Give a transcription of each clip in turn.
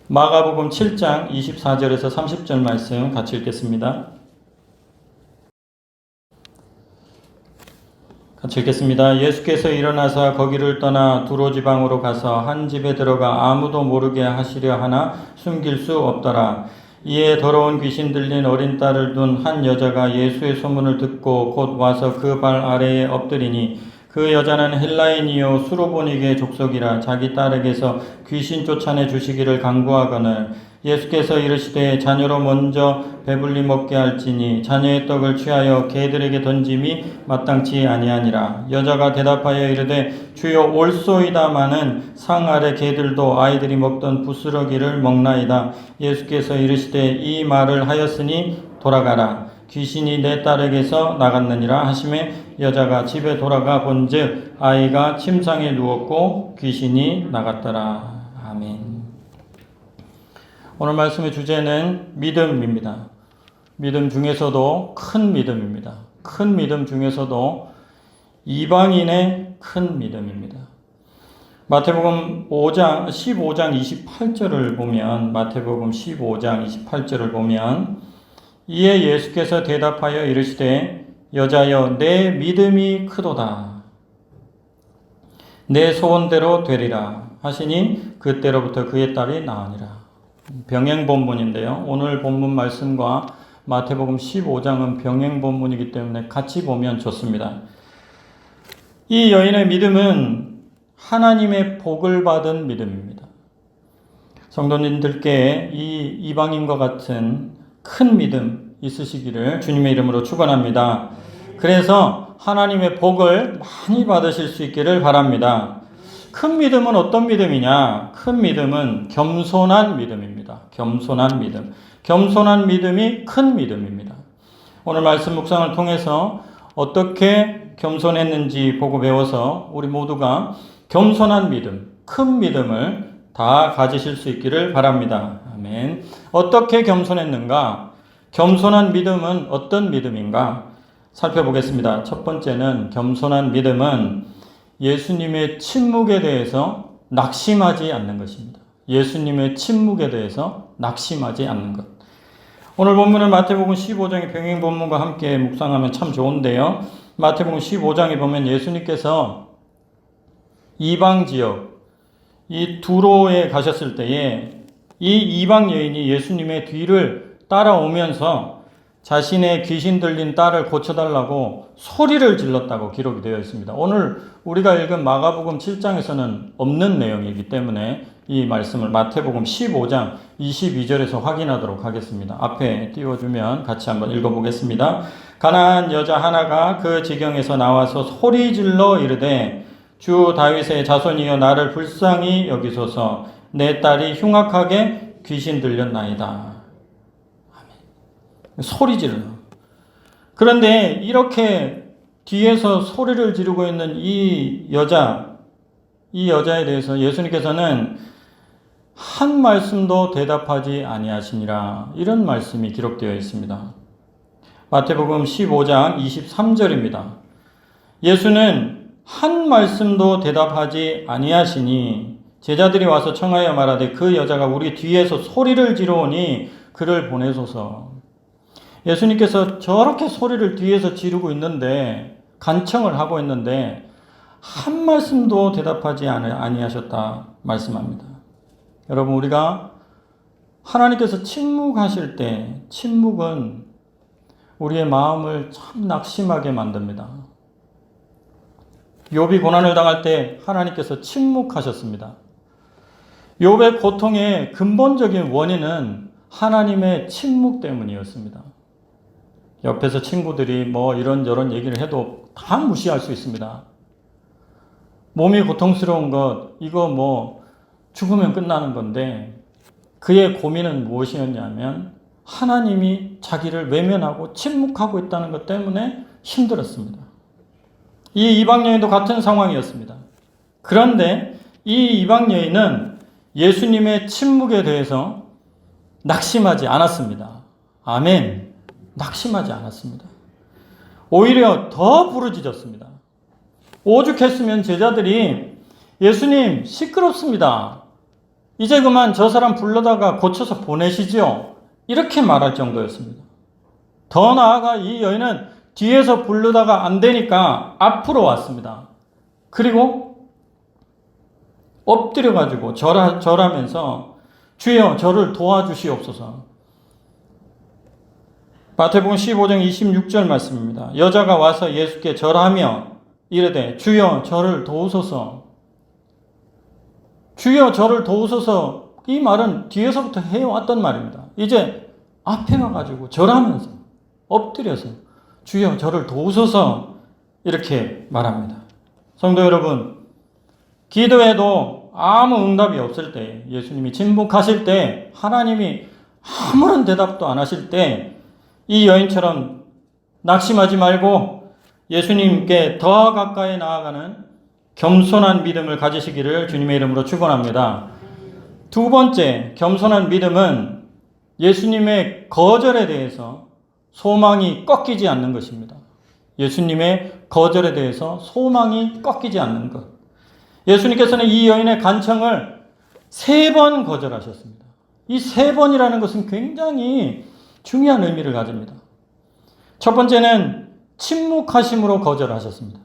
마가복음 7장 24절에서 30절 말씀 같이 읽겠습니다. 같이 읽겠습니다. 예수께서 일어나서 거기를 떠나 두로 지방으로 가서 한 집에 들어가 아무도 모르게 하시려 하나 숨길 수 없더라. 이에 더러운 귀신 들린 어린 딸을 둔 한 여자가 예수의 소문을 듣고 곧 와서 그 발 아래에 엎드리니 그 여자는 헬라인이요 수로보니게 족속이라 자기 딸에게서 귀신 쫓아내 주시기를 간구하거늘 예수께서 이르시되 자녀로 먼저 배불리 먹게 할지니 자녀의 떡을 취하여 개들에게 던짐이 마땅치 아니하니라. 여자가 대답하여 이르되 주여 올소이다마는 상 아래 개들도 아이들이 먹던 부스러기를 먹나이다. 예수께서 이르시되 이 말을 하였으니 돌아가라. 귀신이 내 딸에게서 나갔느니라 하심에 여자가 집에 돌아가 본즉 아이가 침상에 누웠고 귀신이 나갔더라. 아멘. 오늘 말씀의 주제는 믿음입니다. 믿음 중에서도 큰 믿음입니다. 큰 믿음 중에서도 이방인의 큰 믿음입니다. 마태복음 15장 28절을 보면 마태복음 15장 28절을 보면 이에 예수께서 대답하여 이르시되 여자여 내 믿음이 크도다. 내 소원대로 되리라 하시니 그때로부터 그의 딸이 나으니라. 병행 본문인데요. 오늘 본문 말씀과 마태복음 15장은 병행 본문이기 때문에 같이 보면 좋습니다. 이 여인의 믿음은 하나님의 복을 받은 믿음입니다. 성도님들께 이 이방인과 같은 큰 믿음 있으시기를 주님의 이름으로 축원합니다. 그래서 하나님의 복을 많이 받으실 수 있기를 바랍니다. 큰 믿음은 어떤 믿음이냐? 큰 믿음은 겸손한 믿음입니다. 겸손한 믿음. 겸손한 믿음이 큰 믿음입니다. 오늘 말씀 묵상을 통해서 어떻게 겸손했는지 보고 배워서 우리 모두가 겸손한 믿음, 큰 믿음을 다 가지실 수 있기를 바랍니다. 아멘. 어떻게 겸손했는가? 겸손한 믿음은 어떤 믿음인가? 살펴보겠습니다. 첫 번째는 겸손한 믿음은 예수님의 침묵에 대해서 낙심하지 않는 것입니다. 예수님의 침묵에 대해서 낙심하지 않는 것. 오늘 본문은 마태복음 15장의 병행 본문과 함께 묵상하면 참 좋은데요. 마태복음 15장에 보면 예수님께서 이방 지역, 이 두로에 가셨을 때에 이 이방 여인이 예수님의 뒤를 따라오면서 자신의 귀신 들린 딸을 고쳐달라고 소리를 질렀다고 기록이 되어 있습니다. 오늘 우리가 읽은 마가복음 7장에서는 없는 내용이기 때문에 이 말씀을 마태복음 15장 22절에서 확인하도록 하겠습니다. 앞에 띄워주면 같이 한번 읽어보겠습니다. 가난한 여자 하나가 그 지경에서 나와서 소리질러 이르되 주 다윗의 자손이여 나를 불쌍히 여기소서 내 딸이 흉악하게 귀신 들렸나이다. 소리 지르는. 그런데 이렇게 뒤에서 소리를 지르고 있는 이 여자에 대해서 예수님께서는 한 말씀도 대답하지 아니하시니라. 이런 말씀이 기록되어 있습니다. 마태복음 15장 23절입니다. 예수는 한 말씀도 대답하지 아니하시니 제자들이 와서 청하여 말하되 그 여자가 우리 뒤에서 소리를 지르오니 그를 보내소서. 예수님께서 저렇게 소리를 뒤에서 지르고 있는데 간청을 하고 있는데 한 말씀도 대답하지 아니하셨다 말씀합니다. 여러분 우리가 하나님께서 침묵하실 때 침묵은 우리의 마음을 참 낙심하게 만듭니다. 욥이 고난을 당할 때 하나님께서 침묵하셨습니다. 욥의 고통의 근본적인 원인은 하나님의 침묵 때문이었습니다. 옆에서 친구들이 뭐 이런저런 얘기를 해도 다 무시할 수 있습니다. 몸이 고통스러운 것, 이거 뭐 죽으면 끝나는 건데 그의 고민은 무엇이었냐면 하나님이 자기를 외면하고 침묵하고 있다는 것 때문에 힘들었습니다. 이 이방 여인도 같은 상황이었습니다. 그런데 이 이방 여인은 예수님의 침묵에 대해서 낙심하지 않았습니다. 아멘. 낙심하지 않았습니다. 오히려 더 부르짖었습니다. 오죽했으면 제자들이 예수님 시끄럽습니다. 이제 그만 저 사람 불러다가 고쳐서 보내시죠. 이렇게 말할 정도였습니다. 더 나아가 이 여인은 뒤에서 부르다가 안 되니까 앞으로 왔습니다. 그리고 엎드려가지고 절하면서 주여 저를 도와주시옵소서. 마태복음 15장 26절 말씀입니다. 여자가 와서 예수께 절하며 이르되 주여 저를 도우소서. 주여 저를 도우소서. 이 말은 뒤에서부터 해왔던 말입니다. 이제 앞에 가가지고 절하면서 엎드려서 주여 저를 도우소서 이렇게 말합니다. 성도 여러분, 기도해도 아무 응답이 없을 때, 예수님이 침묵하실 때, 하나님이 아무런 대답도 안 하실 때 이 여인처럼 낙심하지 말고 예수님께 더 가까이 나아가는 겸손한 믿음을 가지시기를 주님의 이름으로 축원합니다. 두 번째, 겸손한 믿음은 예수님의 거절에 대해서 소망이 꺾이지 않는 것입니다. 예수님의 거절에 대해서 소망이 꺾이지 않는 것. 예수님께서는 이 여인의 간청을 3번 거절하셨습니다. 이 3번이라는 것은 굉장히 중요한 의미를 가집니다. 첫 번째는 침묵하심으로 거절하셨습니다.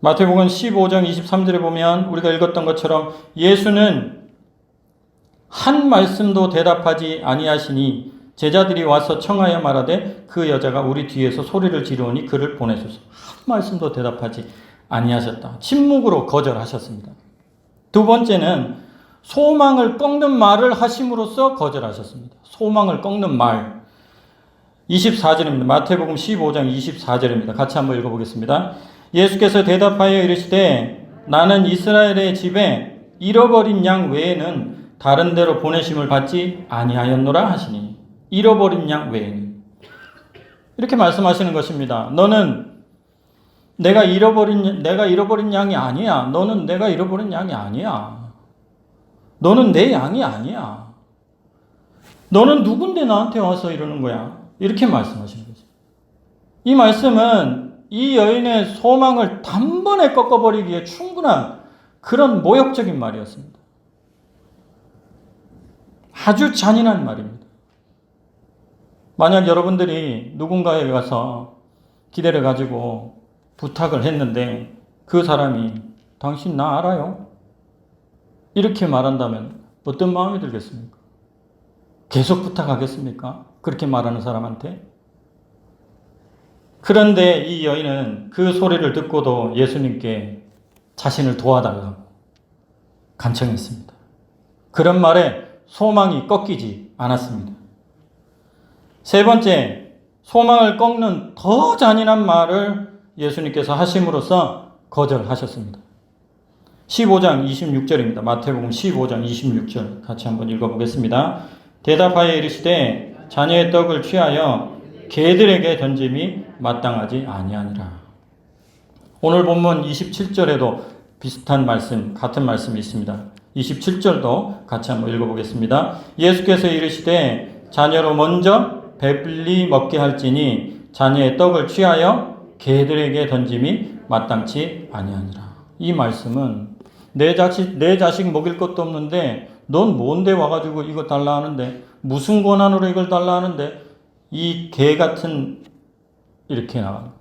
마태복음 15장 23절에 보면 우리가 읽었던 것처럼 예수는 한 말씀도 대답하지 아니하시니 제자들이 와서 청하여 말하되 그 여자가 우리 뒤에서 소리를 지르오니 그를 보내소서. 한 말씀도 대답하지 아니하셨다. 침묵으로 거절하셨습니다. 두 번째는 소망을 꺾는 말을 하심으로써 거절하셨습니다. 소망을 꺾는 말. 24절입니다. 마태복음 15장 24절입니다. 같이 한번 읽어보겠습니다. 예수께서 대답하여 이르시되 나는 이스라엘의 집에 잃어버린 양 외에는 다른 데로 보내심을 받지 아니하였노라 하시니, 잃어버린 양 외에는, 이렇게 말씀하시는 것입니다. 너는 내가 잃어버린 양이 아니야. 너는 내가 잃어버린 양이 아니야. 너는 내 양이 아니야. 너는 누군데 나한테 와서 이러는 거야. 이렇게 말씀하시는 거죠. 이 말씀은 이 여인의 소망을 단번에 꺾어버리기에 충분한 그런 모욕적인 말이었습니다. 아주 잔인한 말입니다. 만약 여러분들이 누군가에 가서 기대를 가지고 부탁을 했는데 그 사람이 당신 나 알아요? 이렇게 말한다면 어떤 마음이 들겠습니까? 계속 부탁하겠습니까? 그렇게 말하는 사람한테? 그런데 이 여인은 그 소리를 듣고도 예수님께 자신을 도와달라고 간청했습니다. 그런 말에 소망이 꺾이지 않았습니다. 세 번째, 소망을 꺾는 더 잔인한 말을 예수님께서 하심으로써 거절하셨습니다. 15장 26절입니다. 마태복음 15장 26절 같이 한번 읽어보겠습니다. 대답하여 이르시되 자녀의 떡을 취하여 개들에게 던짐이 마땅하지 아니하니라. 오늘 본문 27절에도 비슷한 말씀, 같은 말씀이 있습니다. 27절도 같이 한번 읽어보겠습니다. 예수께서 이르시되 자녀로 먼저 배불리 먹게 할지니 자녀의 떡을 취하여 개들에게 던짐이 마땅치 아니하니라. 이 말씀은 내 자식 먹일 것도 없는데 넌 뭔데 와가지고 이거 달라 하는데, 무슨 권한으로 이걸 달라 하는데, 이 개 같은, 이렇게 나와요.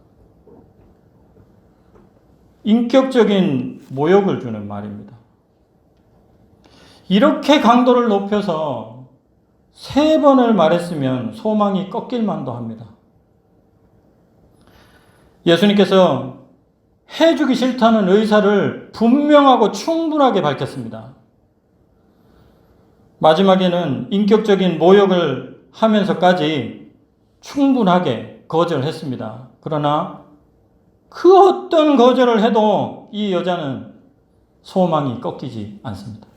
인격적인 모욕을 주는 말입니다. 이렇게 강도를 높여서 3번을 말했으면 소망이 꺾일 만도 합니다. 예수님께서 해주기 싫다는 의사를 분명하고 충분하게 밝혔습니다. 마지막에는 인격적인 모욕을 하면서까지 충분하게 거절했습니다. 그러나 그 어떤 거절을 해도 이 여자는 소망이 꺾이지 않습니다.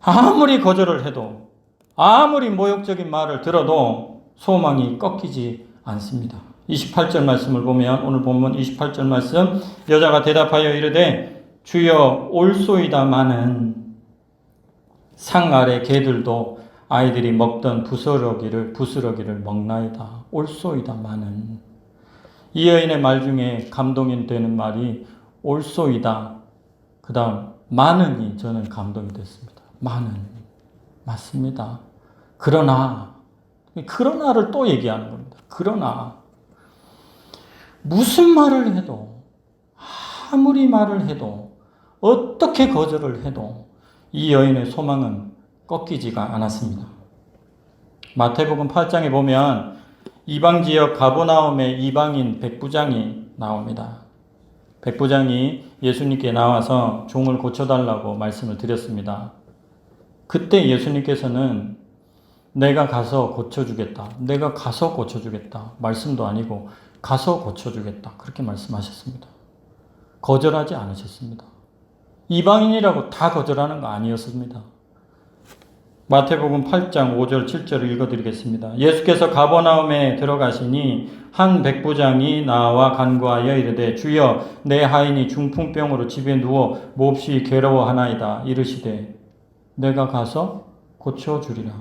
아무리 거절을 해도, 아무리 모욕적인 말을 들어도 소망이 꺾이지 않습니다. 28절 말씀을 보면, 오늘 본문 28절 말씀, 여자가 대답하여 이르되 주여 올소이다마는 상 아래 개들도 아이들이 먹던 부스러기를 먹나이다. 올소이다마는. 이 여인의 말 중에 감동이 되는 말이 올소이다. 그 다음 많으니 저는 감동이 됐습니다. 많으니. 맞습니다. 그러나를 또 얘기하는 겁니다. 그러나 무슨 말을 해도, 아무리 말을 해도, 어떻게 거절을 해도 이 여인의 소망은 꺾이지가 않았습니다. 마태복음 8장에 보면 이방 지역 가버나움의 이방인 백부장이 나옵니다. 백부장이 예수님께 나와서 종을 고쳐달라고 말씀을 드렸습니다. 그때 예수님께서는 내가 가서 고쳐주겠다. 내가 가서 고쳐주겠다. 말씀도 아니고 가서 고쳐주겠다. 그렇게 말씀하셨습니다. 거절하지 않으셨습니다. 이방인이라고 다 거절하는 거 아니었습니다. 마태복음 8장 5절 7절을 읽어드리겠습니다. 예수께서 가버나움에 들어가시니 한 백부장이 나와 간구하여 이르되 주여 내 하인이 중풍병으로 집에 누워 몹시 괴로워하나이다. 이르시되 내가 가서 고쳐주리라.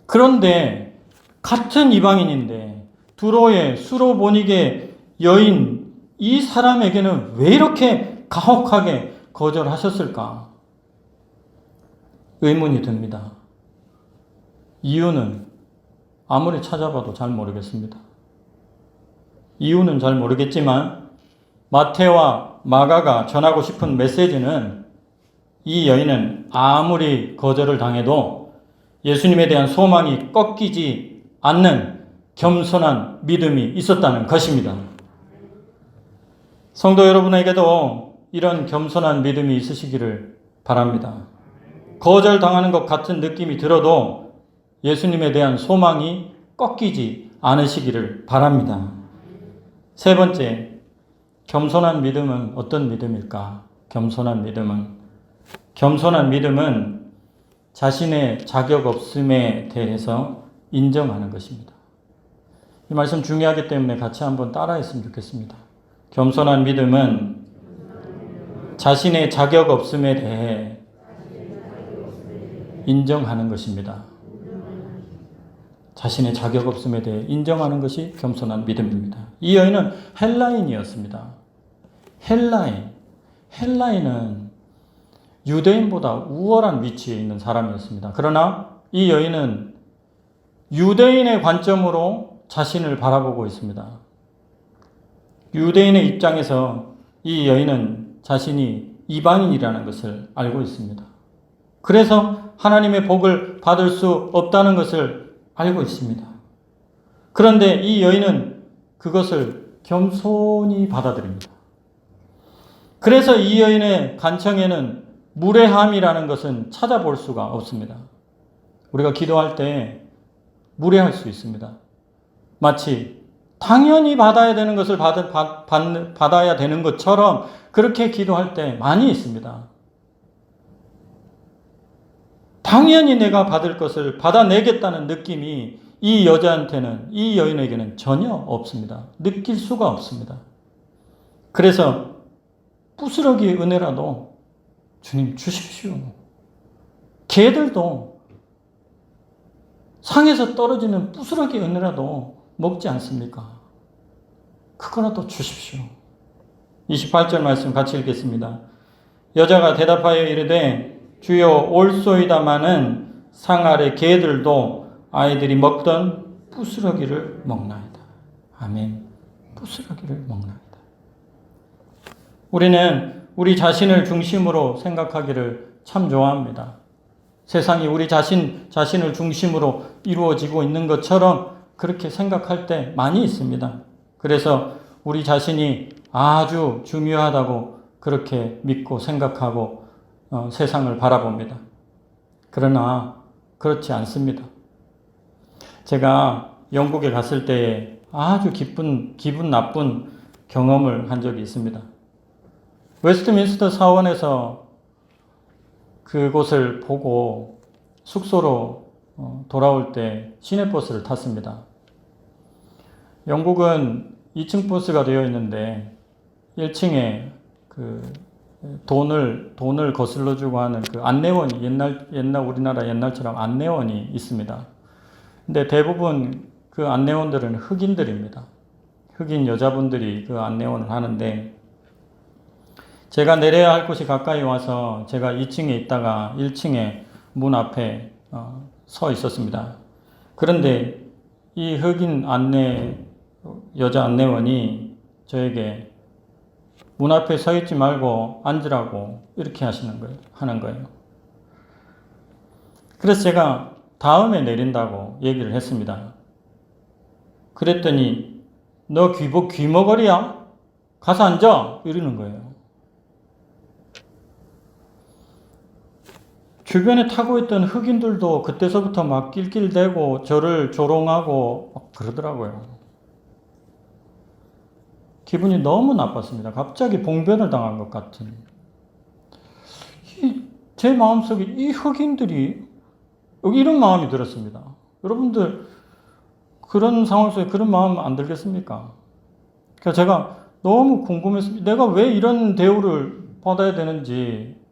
그런데 같은 이방인인데 두로의 수로보닉의 여인 이 사람에게는 왜 이렇게 가혹하게 거절하셨을까? 의문이 듭니다. 이유는 아무리 찾아봐도 잘 모르겠습니다. 이유는 잘 모르겠지만 마태와 마가가 전하고 싶은 메시지는 이 여인은 아무리 거절을 당해도 예수님에 대한 소망이 꺾이지 않는 겸손한 믿음이 있었다는 것입니다. 성도 여러분에게도 이런 겸손한 믿음이 있으시기를 바랍니다. 거절당하는 것 같은 느낌이 들어도 예수님에 대한 소망이 꺾이지 않으시기를 바랍니다. 세 번째, 겸손한 믿음은 어떤 믿음일까? 겸손한 믿음은 자신의 자격 없음에 대해서 인정하는 것입니다. 이 말씀 중요하기 때문에 같이 한번 따라했으면 좋겠습니다. 겸손한 믿음은 자신의 자격 없음에 대해 인정하는 것입니다. 자신의 자격 없음에 대해 인정하는 것이 겸손한 믿음입니다. 이 여인은 헬라인이었습니다. 헬라인은 유대인보다 우월한 위치에 있는 사람이었습니다. 그러나 이 여인은 유대인의 관점으로 자신을 바라보고 있습니다. 유대인의 입장에서 이 여인은 자신이 이방인이라는 것을 알고 있습니다. 그래서 하나님의 복을 받을 수 없다는 것을 알고 있습니다. 그런데 이 여인은 그것을 겸손히 받아들입니다. 그래서 이 여인의 간청에는 무례함이라는 것은 찾아볼 수가 없습니다. 우리가 기도할 때 무례할 수 있습니다. 마치 당연히 받아야 되는 것을 받아야 되는 것처럼 그렇게 기도할 때 많이 있습니다. 당연히 내가 받을 것을 받아내겠다는 느낌이 이 여자한테는, 이 여인에게는 전혀 없습니다. 느낄 수가 없습니다. 그래서 부스러기 은혜라도 주님 주십시오. 개들도 상에서 떨어지는 부스러기 은혜라도 먹지 않습니까? 그거라도 주십시오. 28절 말씀 같이 읽겠습니다. 여자가 대답하여 이르되 주여 올소이다마는 상 아래 개들도 아이들이 먹던 부스러기를 먹나이다. 아멘. 부스러기를 먹나이다. 우리는 우리 자신을 중심으로 생각하기를 참 좋아합니다. 세상이 우리 자신을 중심으로 이루어지고 있는 것처럼 그렇게 생각할 때 많이 있습니다. 그래서 우리 자신이 아주 중요하다고 그렇게 믿고 생각하고 세상을 바라봅니다. 그러나 그렇지 않습니다. 제가 영국에 갔을 때 아주 기분 나쁜 경험을 한 적이 있습니다. 웨스트민스터 사원에서 그곳을 보고 숙소로 돌아올 때 시내버스를 탔습니다. 영국은 2층 버스가 되어 있는데 1층에 돈을 거슬러 주고 하는 그 안내원이 옛날 우리나라 옛날처럼 안내원이 있습니다. 근데 대부분 그 안내원들은 흑인들입니다. 흑인 여자분들이 그 안내원을 하는데 제가 내려야 할 곳이 가까이 와서 제가 2층에 있다가 1층에 문 앞에 서 있었습니다. 그런데 이 흑인 여자 안내원이 저에게 문 앞에 서 있지 말고 앉으라고 이렇게 하는 거예요. 그래서 제가 다음에 내린다고 얘기를 했습니다. 그랬더니 너 귀머거리야? 가서 앉아! 이러는 거예요. 주변에 타고 있던 흑인들도 그때서부터 막 낄낄대고 저를 조롱하고 막 그러더라고요. 기분이 너무 나빴습니다. 갑자기 봉변을 당한 것 같은. 제 마음속에 이 흑인들이 이런 마음이 들었습니다. 여러분들 그런 상황 속에 그런 마음 안 들겠습니까? 그래서 제가 너무 궁금했습니다. 내가 왜 이런 대우를 받아야 되는지.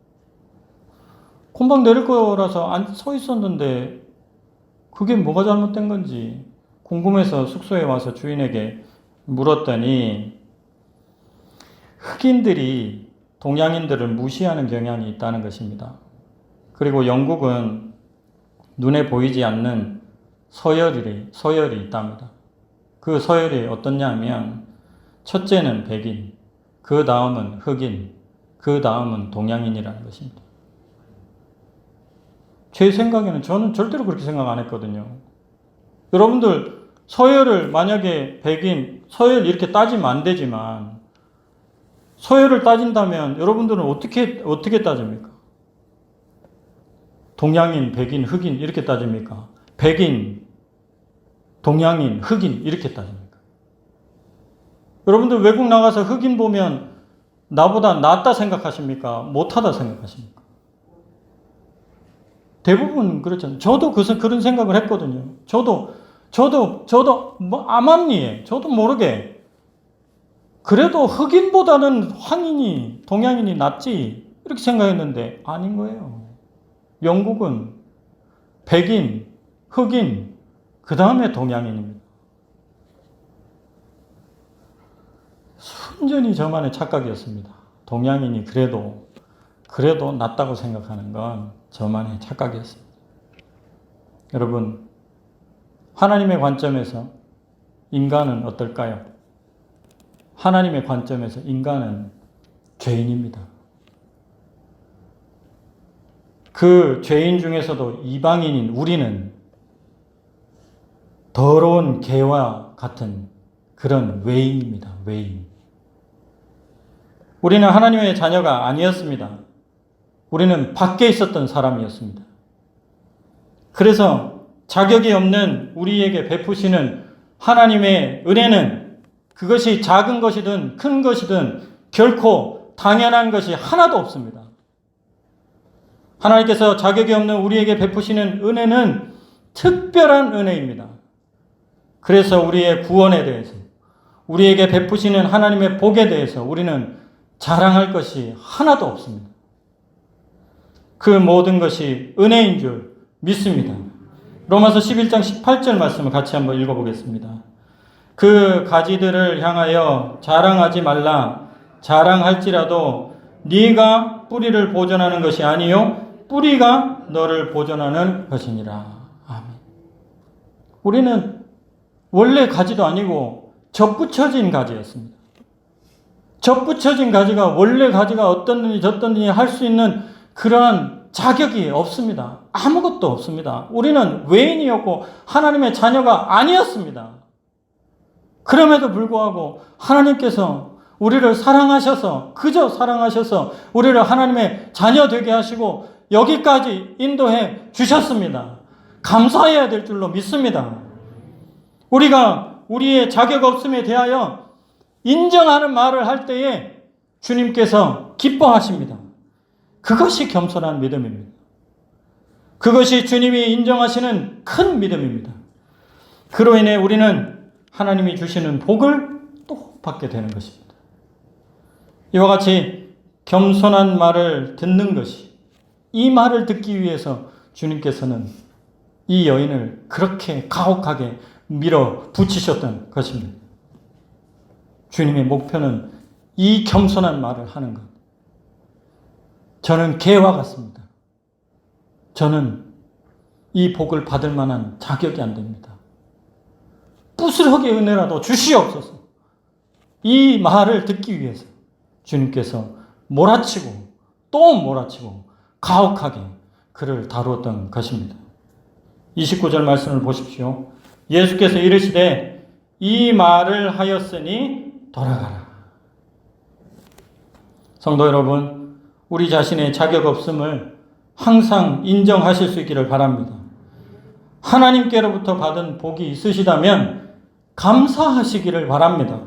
금방 내릴 거라서 서 있었는데 그게 뭐가 잘못된 건지 궁금해서 숙소에 와서 주인에게 물었더니 흑인들이 동양인들을 무시하는 경향이 있다는 것입니다. 그리고 영국은 눈에 보이지 않는 서열이 있답니다. 그 서열이 어떻냐 하면 첫째는 백인, 그 다음은 흑인, 그 다음은 동양인이라는 것입니다. 제 생각에는 저는 절대로 그렇게 생각 안 했거든요. 여러분들 서열을 만약에 백인, 서열 이렇게 따지면 안 되지만 서열을 따진다면 여러분들은 어떻게 따집니까? 동양인, 백인, 흑인 이렇게 따집니까? 백인, 동양인, 흑인 이렇게 따집니까? 여러분들 외국 나가서 흑인 보면 나보다 낫다 생각하십니까? 못하다 생각하십니까? 대부분 그렇잖아요. 저도 그런 생각을 했거든요. 저도 암암리에 저도 모르게 그래도 흑인보다는 황인이, 동양인이 낫지 이렇게 생각했는데 아닌 거예요. 영국은 백인, 흑인, 그 다음에 동양인입니다. 순전히 저만의 착각이었습니다. 동양인이 그래도 낫다고 생각하는 건 저만의 착각이었습니다. 여러분, 하나님의 관점에서 인간은 어떨까요? 하나님의 관점에서 인간은 죄인입니다. 그 죄인 중에서도 이방인인 우리는 더러운 개와 같은 그런 외인입니다. 외인. 우리는 하나님의 자녀가 아니었습니다. 우리는 밖에 있었던 사람이었습니다. 그래서 자격이 없는 우리에게 베푸시는 하나님의 은혜는 그것이 작은 것이든 큰 것이든 결코 당연한 것이 하나도 없습니다. 하나님께서 자격이 없는 우리에게 베푸시는 은혜는 특별한 은혜입니다. 그래서 우리의 구원에 대해서, 우리에게 베푸시는 하나님의 복에 대해서 우리는 자랑할 것이 하나도 없습니다. 그 모든 것이 은혜인 줄 믿습니다. 로마서 11장 18절 말씀을 같이 한번 읽어보겠습니다. 그 가지들을 향하여 자랑하지 말라. 자랑할지라도 네가 뿌리를 보존하는 것이 아니요 뿌리가 너를 보존하는 것이니라. 아멘. 우리는 원래 가지도 아니고 접붙여진 가지였습니다. 접붙여진 가지가 원래 가지가 어떻느니 저떻느니 할 수 있는 그러한 자격이 없습니다. 아무것도 없습니다. 우리는 외인이었고 하나님의 자녀가 아니었습니다. 그럼에도 불구하고 하나님께서 우리를 사랑하셔서 그저 사랑하셔서 우리를 하나님의 자녀 되게 하시고 여기까지 인도해 주셨습니다. 감사해야 될 줄로 믿습니다. 우리가 우리의 자격 없음에 대하여 인정하는 말을 할 때에 주님께서 기뻐하십니다. 그것이 겸손한 믿음입니다. 그것이 주님이 인정하시는 큰 믿음입니다. 그로 인해 우리는 하나님이 주시는 복을 또 받게 되는 것입니다. 이와 같이 겸손한 말을 듣는 것이, 이 말을 듣기 위해서 주님께서는 이 여인을 그렇게 가혹하게 밀어붙이셨던 것입니다. 주님의 목표는 이 겸손한 말을 하는 것, 저는 개와 같습니다. 저는 이 복을 받을 만한 자격이 안 됩니다. 부스러기의 은혜라도 주시옵소서. 이 말을 듣기 위해서 주님께서 몰아치고 또 몰아치고 가혹하게 그를 다루었던 것입니다. 29절 말씀을 보십시오. 예수께서 이르시되 이 말을 하였으니 돌아가라. 성도 여러분, 우리 자신의 자격 없음을 항상 인정하실 수 있기를 바랍니다. 하나님께로부터 받은 복이 있으시다면 감사하시기를 바랍니다.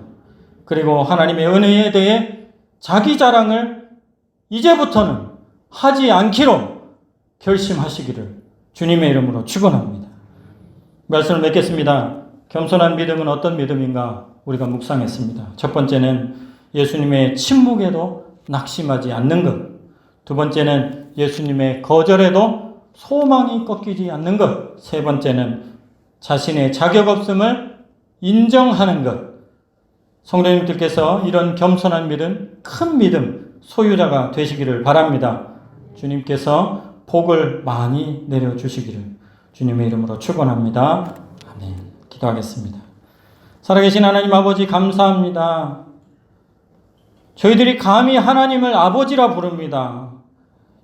그리고 하나님의 은혜에 대해 자기 자랑을 이제부터는 하지 않기로 결심하시기를 주님의 이름으로 축원합니다. 말씀을 맺겠습니다. 겸손한 믿음은 어떤 믿음인가 우리가 묵상했습니다. 첫 번째는 예수님의 침묵에도 낙심하지 않는 것. 두 번째는 예수님의 거절에도 소망이 꺾이지 않는 것. 세 번째는 자신의 자격 없음을 인정하는 것. 성도님들께서 이런 겸손한 믿음, 큰 믿음 소유자가 되시기를 바랍니다. 주님께서 복을 많이 내려주시기를 주님의 이름으로 축원합니다. 아멘. 기도하겠습니다. 살아계신 하나님 아버지 감사합니다. 저희들이 감히 하나님을 아버지라 부릅니다.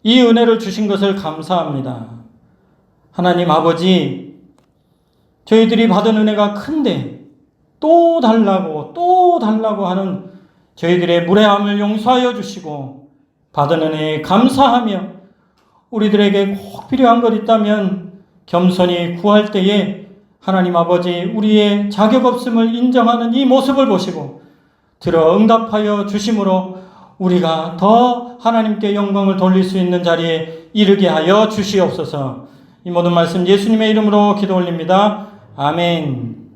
이 은혜를 주신 것을 감사합니다. 하나님 아버지, 저희들이 받은 은혜가 큰데 또 달라고 하는 저희들의 무례함을 용서하여 주시고 받은 은혜에 감사하며 우리들에게 꼭 필요한 것 있다면 겸손히 구할 때에 하나님 아버지 우리의 자격 없음을 인정하는 이 모습을 보시고 들어 응답하여 주심으로 우리가 더 하나님께 영광을 돌릴 수 있는 자리에 이르게 하여 주시옵소서. 이 모든 말씀 예수님의 이름으로 기도 올립니다. 아멘.